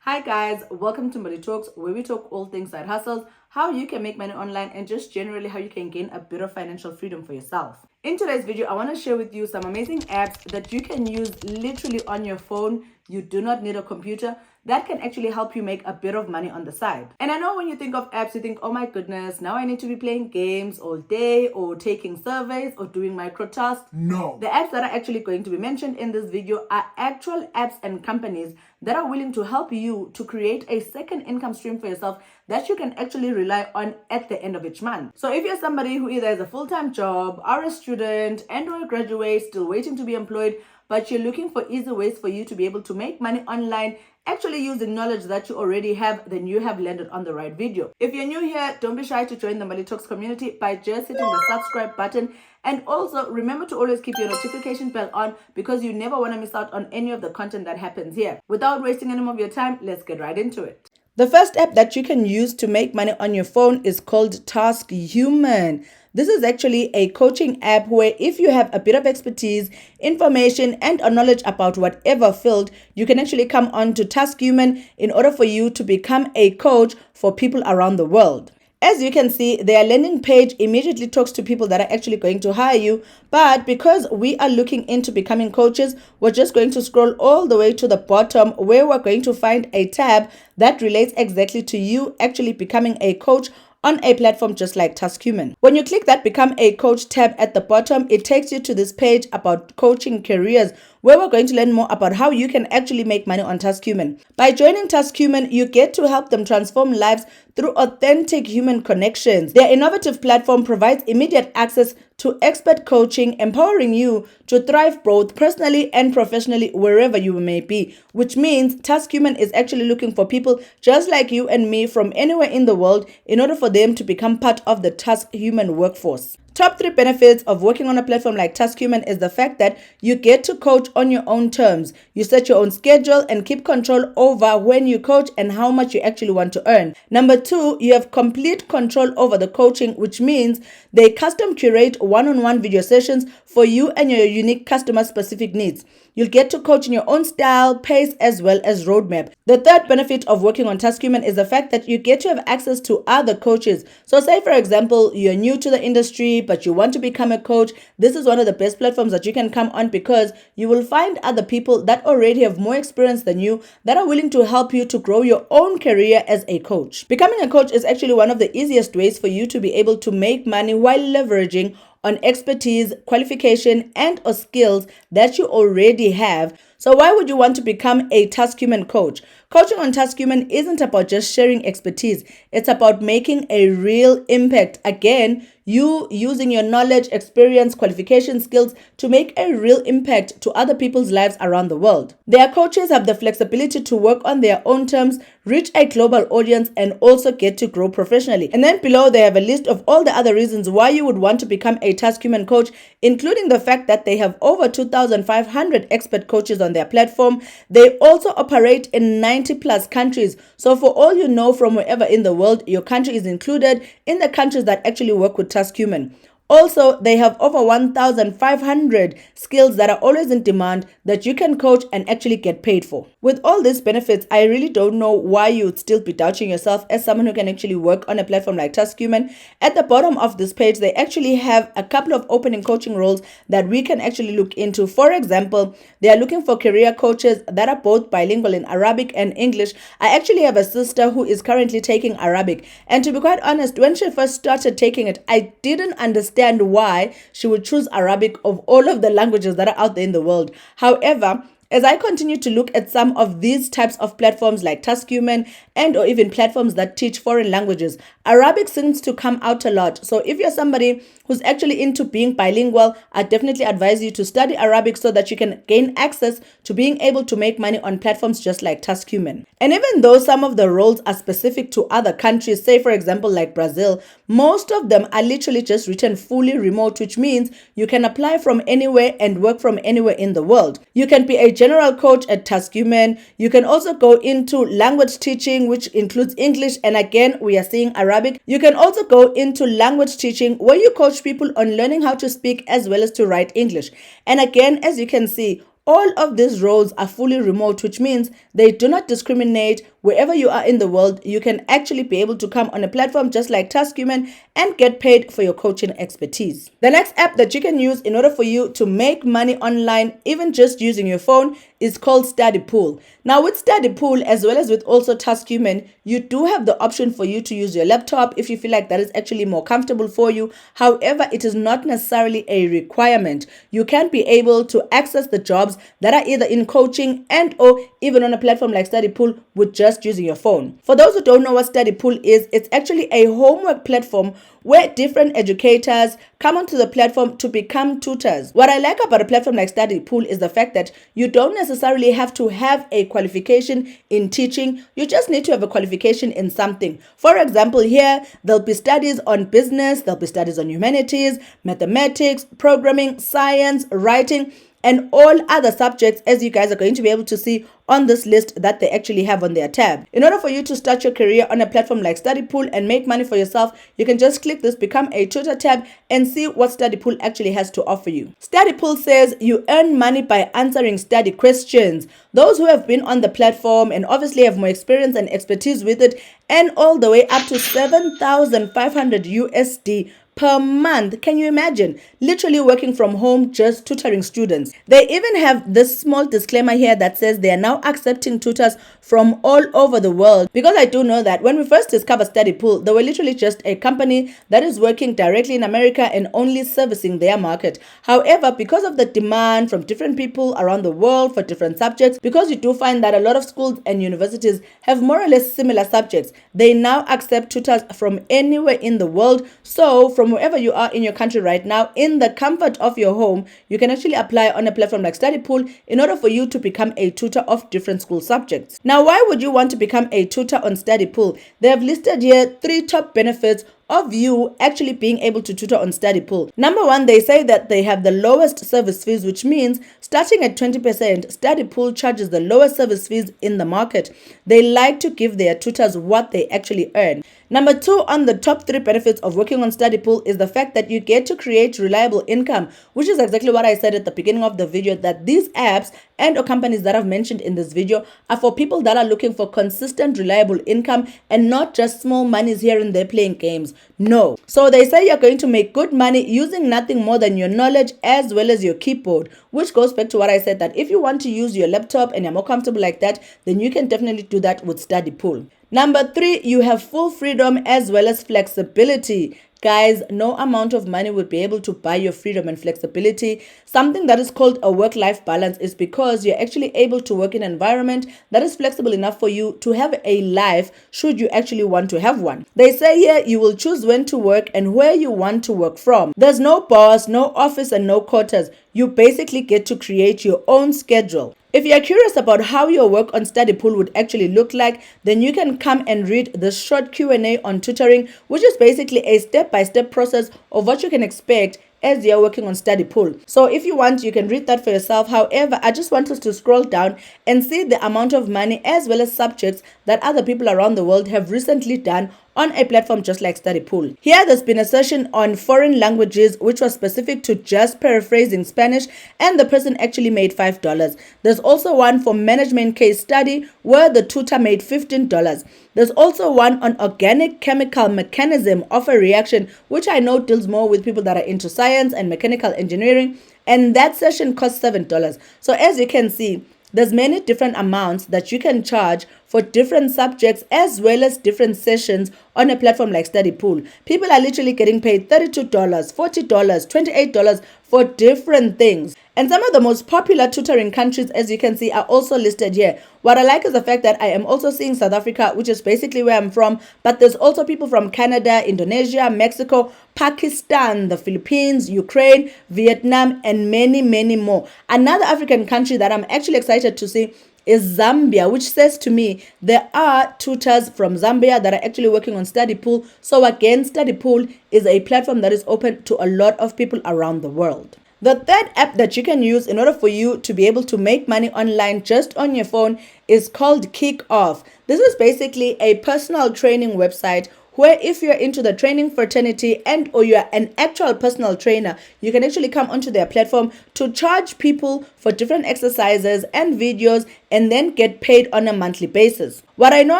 Hi guys, welcome to Mbali Talks, where we talk all things side hustles, how you can make money online, and just generally how you can gain a bit of financial freedom for yourself. In today's video, I want to share with you some amazing apps that you can use literally on your phone. You do not need a computer. That can actually help you make a bit of money on the side. And I know when you think of apps, you think, oh my goodness, now I need to be playing games all day or taking surveys or doing micro tasks. No. The apps that are actually going to be mentioned in this video are actual apps and companies that are willing to help you to create a second income stream for yourself that you can actually rely on at the end of each month. So if you're somebody who either has a full-time job, are a student, and or a graduate still waiting to be employed, but you're looking for easy ways for you to be able to make money online, actually using knowledge that you already have, then you have landed on the right video. If you're new here, don't be shy to join the Mbali Talks community by just hitting the subscribe button. And also remember to always keep your notification bell on because you never want to miss out on any of the content that happens here. Without wasting any more of your time, let's get right into it. The first app that you can use to make money on your phone is called Task Human. This is actually a coaching app where if you have a bit of expertise, information, and a knowledge about whatever field, you can actually come on to Task Human in order for you to become a coach for people around the world. As you can see, their landing page immediately talks to people that are actually going to hire you. But because we are looking into becoming coaches, we're just going to scroll all the way to the bottom where we're going to find a tab that relates exactly to you actually becoming a coach on a platform just like Task Human. When you click that Become a Coach tab at the bottom, it takes you to this page about coaching careers where we're going to learn more about how you can actually make money on Task Human. By joining Task Human, you get to help them transform lives through authentic human connections. Their innovative platform provides immediate access to expert coaching, empowering you to thrive both personally and professionally wherever you may be, which means Task Human is actually looking for people just like you and me from anywhere in the world in order for them to become part of the Task Human workforce. Top 3 benefits of working on a platform like Task Human is the fact that you get to coach on your own terms. You set your own schedule and keep control over when you coach and how much you actually want to earn. Number 2, you have complete control over the coaching, which means they custom curate one-on-one video sessions for you and your unique customer-specific needs. You'll get to coach in your own style, pace, as well as roadmap. The third benefit of working on Task Human is the fact that you get to have access to other coaches. So say, for example, you're new to the industry, but you want to become a coach. This is one of the best platforms that you can come on because you will find other people that already have more experience than you that are willing to help you to grow your own career as a coach. Becoming a coach is actually one of the easiest ways for you to be able to make money while leveraging on expertise, qualification, and or skills that you already have. So why would you want to become a Task Human coach? Coaching on Task Human isn't about just sharing expertise. It's about making a real impact. Again, you using your knowledge, experience, qualification, skills to make a real impact to other people's lives around the world. Their coaches have the flexibility to work on their own terms, reach a global audience, and also get to grow professionally. And then below, they have a list of all the other reasons why you would want to become a Task Human coach, including the fact that they have over 2,500 expert coaches on their platform. They also operate in 90 plus countries. So for all you know, from wherever in the world, your country is included in the countries that actually work with Task Human. Also, they have over 1,500 skills that are always in demand that you can coach and actually get paid for. With all these benefits, I really don't know why you would still be doubting yourself as someone who can actually work on a platform like Task Human. At the bottom of this page, they actually have a couple of opening coaching roles that we can actually look into. For example, they are looking for career coaches that are both bilingual in Arabic and English. I actually have a sister who is currently taking Arabic. And to be quite honest, when she first started taking it, I didn't understand why she would choose Arabic of all of the languages that are out there in the world. However, as I continue to look at some of these types of platforms like Task Human and or even platforms that teach foreign languages, Arabic seems to come out a lot. So if you're somebody who's actually into being bilingual, I definitely advise you to study Arabic so that you can gain access to being able to make money on platforms just like Task Human. And even though some of the roles are specific to other countries, say for example like Brazil, most of them are literally just written fully remote, which means you can apply from anywhere and work from anywhere in the world. You can be a general coach at Task Human. You can also go into language teaching, which includes English, and again we are seeing Arabic. You can also go into language teaching where you coach people on learning how to speak as well as to write English. And again, as you can see, All of these roles are fully remote, which means they do not discriminate. Wherever you are in the world, you can actually be able to come on a platform just like TaskHuman and get paid for your coaching expertise. The next app that you can use in order for you to make money online, even just using your phone, is called Study Pool. Now with Study Pool, as well as with also TaskHuman, you do have the option for you to use your laptop if you feel like that is actually more comfortable for you. However, it is not necessarily a requirement. You can be able to access the jobs that are either in coaching and or even on a platform like Study Pool with just using your phone. For those who don't know what Study Pool is, it's actually a homework platform where different educators come onto the platform to become tutors. What I like about a platform like Study Pool is the fact that you don't necessarily have to have a qualification in teaching. You just need to have a qualification in something. For example, here there'll be studies on business, there'll be studies on humanities, mathematics, programming, science, writing, and all other subjects, as you guys are going to be able to see on this list that they actually have on their tab. In order for you to start your career on a platform like Study Pool and make money for yourself, you can just click this Become a Tutor tab and see what Study Pool actually has to offer you. Study Pool says you earn money by answering study questions. Those who have been on the platform and obviously have more experience and expertise with it, and all the way up to 7,500 USD per month. Can you imagine? Literally working from home, just tutoring students. They even have this small disclaimer here that says they are now accepting tutors from all over the world. Because I do know that when we first discovered Study Pool, they were literally just a company that is working directly in America and only servicing their market. However, because of the demand from different people around the world for different subjects, because you do find that a lot of schools and universities have more or less similar subjects, they now accept tutors from anywhere in the world. So from wherever you are in your country right now, in the comfort of your home, you can actually apply on a platform like Study Pool in order for you to become a tutor of different school subjects. Now, why would you want to become a tutor on Study Pool? They have listed here 3 top benefits of you actually being able to tutor on Study Pool. Number 1, they say that they have the lowest service fees, which means starting at 20%, Study Pool charges the lowest service fees in the market. They like to give their tutors what they actually earn. Number 2 on the top 3 benefits of working on Study Pool is the fact that you get to create reliable income, which is exactly what I said at the beginning of the video, that these apps and or companies that I've mentioned in this video are for people that are looking for consistent, reliable income and not just small monies here and there playing games. No. So they say you're going to make good money using nothing more than your knowledge as well as your keyboard, which goes back to what I said, that if you want to use your laptop and you're more comfortable like that, then you can definitely do that with Study Pool. Number 3, you have full freedom as well as flexibility. Guys, no amount of money would be able to buy your freedom and flexibility. Something that is called a work-life balance is because you're actually able to work in an environment that is flexible enough for you to have a life should you actually want to have one. They say here you will choose when to work and where you want to work from. There's no boss, no office, and no quarters. You basically get to create your own schedule. If you're curious about how your work on Study Pool would actually look like, then you can come and read the short Q&A on tutoring, which is basically a step-by-step process of what you can expect as you're working on Study Pool. So if you want, you can read that for yourself. However, I just want us to scroll down and see the amount of money as well as subjects that other people around the world have recently done on a platform just like Study Pool. Here, there's been a session on foreign languages, which was specific to just paraphrasing Spanish, and the person actually made $5. There's also one for management case study, where the tutor made $15. There's also one on organic chemical mechanism of a reaction, which I know deals more with people that are into science and mechanical engineering, and that session cost $7. So as you can see, there's many different amounts that you can charge for different subjects as well as different sessions on a platform like Study Pool. People are literally getting paid $32, $40, $28 for different things. And some of the most popular tutoring countries, as you can see, are also listed here. What I like is the fact that I am also seeing South Africa, which is basically where I'm from, but there's also people from Canada, Indonesia, Mexico, Pakistan, the Philippines, Ukraine, Vietnam, and many, many more. Another African country that I'm actually excited to see is Zambia, which says to me there are tutors from Zambia that are actually working on Study Pool. So again, Study Pool is a platform that is open to a lot of people around the world. The third app that you can use in order for you to be able to make money online just on your phone is called Kick Off. This is basically a personal training website where if you're into the training fraternity and or you're an actual personal trainer, you can actually come onto their platform to charge people for different exercises and videos and then get paid on a monthly basis. What I know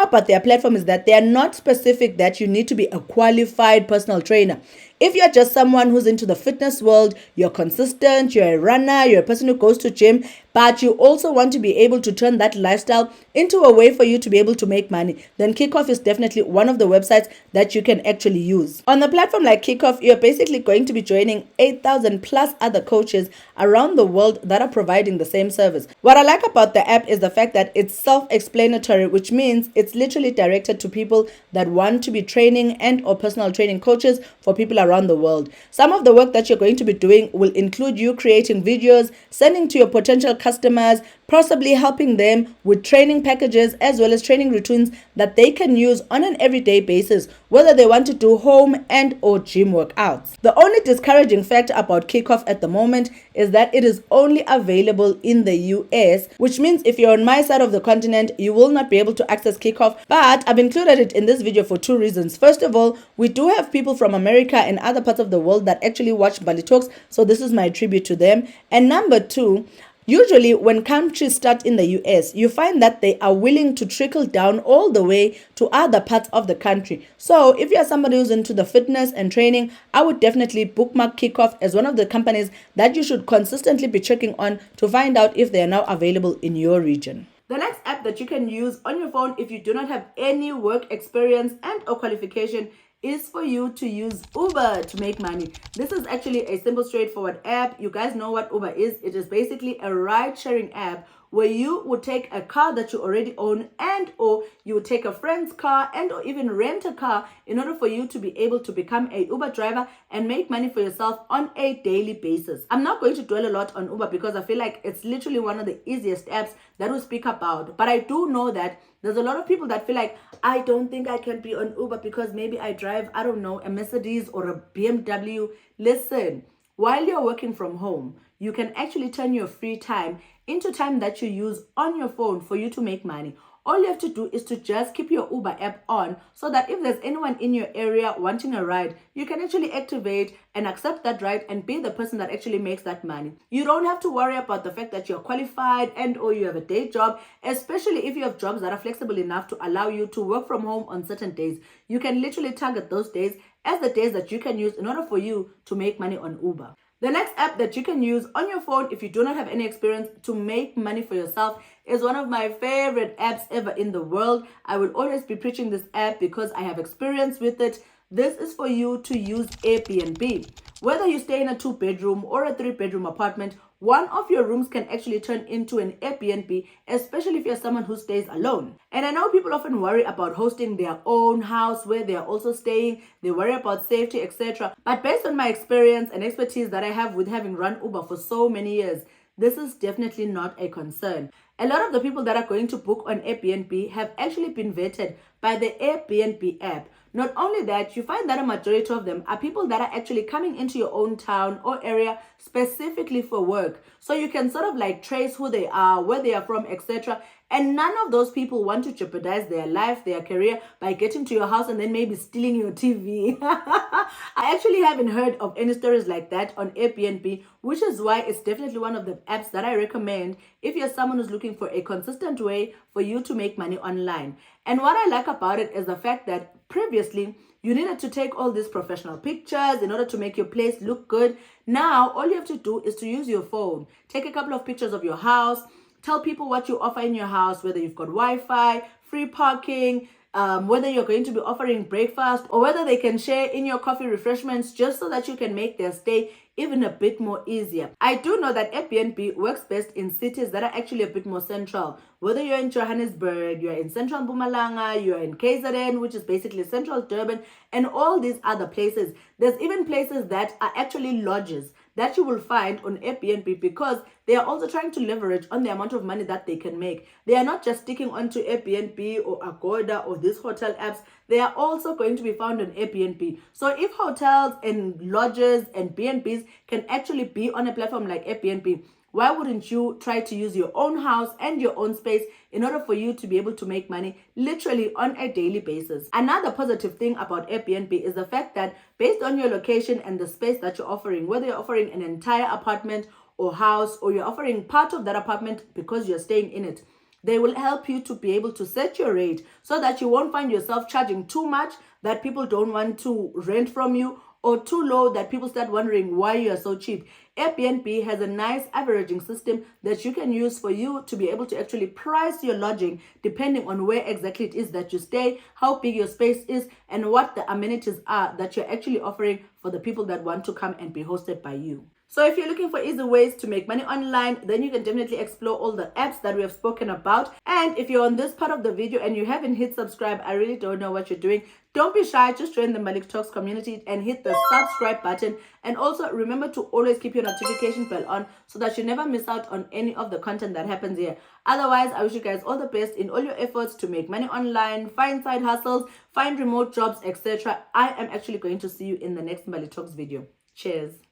about their platform is that they are not specific that you need to be a qualified personal trainer. If you're just someone who's into the fitness world, you're consistent, you're a runner, you're a person who goes to gym, but you also want to be able to turn that lifestyle into a way for you to be able to make money, then Kickoff is definitely one of the websites that you can actually use. On a platform like Kickoff, you're basically going to be joining 8,000 plus other coaches around the world that are providing the same service. What I like about the app is the fact that it's self-explanatory, which means it's literally directed to people that want to be training and or personal training coaches for people around the world. Some of the work that you're going to be doing will include you creating videos, sending to your potential customers, possibly helping them with training packages as well as training routines that they can use on an everyday basis, whether they want to do home and or gym workouts. The only discouraging factor about Kickoff at the moment is that it is only available in the US, which means if you're on my side of the continent, you will not be able to access Kickoff. But I've included it in this video for two reasons. First of all, we do have people from America and other parts of the world that actually watch Mbali Talks, so this is my tribute to them. And number two, usually when countries start in the US, you find that they are willing to trickle down all the way to other parts of the country. So if you're somebody who's into the fitness and training, I would definitely bookmark Kickoff as one of the companies that you should consistently be checking on to find out if they are now available in your region. The next app that you can use on your phone if you do not have any work experience and or qualification is for you to use Uber to make money. This is actually a simple, straightforward app. You guys know what Uber is. It is basically a ride-sharing app where you would take a car that you already own and or you would take a friend's car and or even rent a car in order for you to be able to become a Uber driver and make money for yourself on a daily basis. I'm not going to dwell a lot on Uber because I feel like it's literally one of the easiest apps that we speak about. But I do know that there's a lot of people that feel like, I don't think I can be on Uber because maybe I drive, I don't know, a Mercedes or a BMW. Listen, while you're working from home, you can actually turn your free time into time that you use on your phone for you to make money. All you have to do is to just keep your Uber app on so that if there's anyone in your area wanting a ride, you can actually activate and accept that ride and be the person that actually makes that money. You don't have to worry about the fact that you're qualified and or you have a day job, especially if you have jobs that are flexible enough to allow you to work from home on certain days. You can literally target those days as the days that you can use in order for you to make money on Uber. The next app that you can use on your phone if you do not have any experience to make money for yourself is one of my favorite apps ever in the world. I will always be preaching this app because I have experience with it. This is for you to use Airbnb. Whether you stay in a 2-bedroom or a 3-bedroom apartment, one of your rooms can actually turn into an Airbnb, especially if you're someone who stays alone. And I know people often worry about hosting their own house where they are also staying. They worry about safety, etc. But based on my experience and expertise that I have with having run Uber for so many years, this is definitely not a concern. A lot of the people that are going to book on Airbnb have actually been vetted by the Airbnb app. Not only that, you find that a majority of them are people that are actually coming into your own town or area specifically for work. So you can sort of like trace who they are, where they are from, etc. And none of those people want to jeopardize their life, their career by getting to your house and then maybe stealing your TV. I actually haven't heard of any stories like that on Airbnb, which is why it's definitely one of the apps that I recommend if you're someone who's looking for a consistent way for you to make money online. And what I like about it is the fact that previously you needed to take all these professional pictures in order to make your place look good. Now, all you have to do is to use your phone. Take a couple of pictures of your house. Tell people what you offer in your house, whether you've got Wi-Fi, free parking, whether you're going to be offering breakfast, or whether they can share in your coffee refreshments just so that you can make their stay even a bit more easier. I do know that Airbnb works best in cities that are actually a bit more central. Whether you're in Johannesburg, you're in central Mpumalanga, you're in KZN, which is basically central Durban, and all these other places. There's even places that are actually lodges that you will find on Airbnb because they are also trying to leverage on the amount of money that they can make. They are not just sticking onto Airbnb or Agoda or these hotel apps. They are also going to be found on Airbnb. So if hotels and lodges and B&Bs can actually be on a platform like Airbnb, why wouldn't you try to use your own house and your own space in order for you to be able to make money literally on a daily basis? Another positive thing about Airbnb is the fact that based on your location and the space that you're offering, whether you're offering an entire apartment or house, or you're offering part of that apartment because you're staying in it, they will help you to be able to set your rate so that you won't find yourself charging too much that people don't want to rent from you, or too low that people start wondering why you are so cheap. Airbnb has a nice averaging system that you can use for you to be able to actually price your lodging depending on where exactly it is that you stay, how big your space is, and what the amenities are that you're actually offering for the people that want to come and be hosted by you. So if you're looking for easy ways to make money online, then you can definitely explore all the apps that we have spoken about. And if you're on this part of the video and you haven't hit subscribe, I really don't know what you're doing. Don't be shy, just join the Mbali Talks community and hit the subscribe button. And also remember to always keep your notification bell on so that you never miss out on any of the content that happens here. Otherwise, I wish you guys all the best in all your efforts to make money online, find side hustles, find remote jobs, etc. I am actually going to see you in the next Mbali Talks video. Cheers.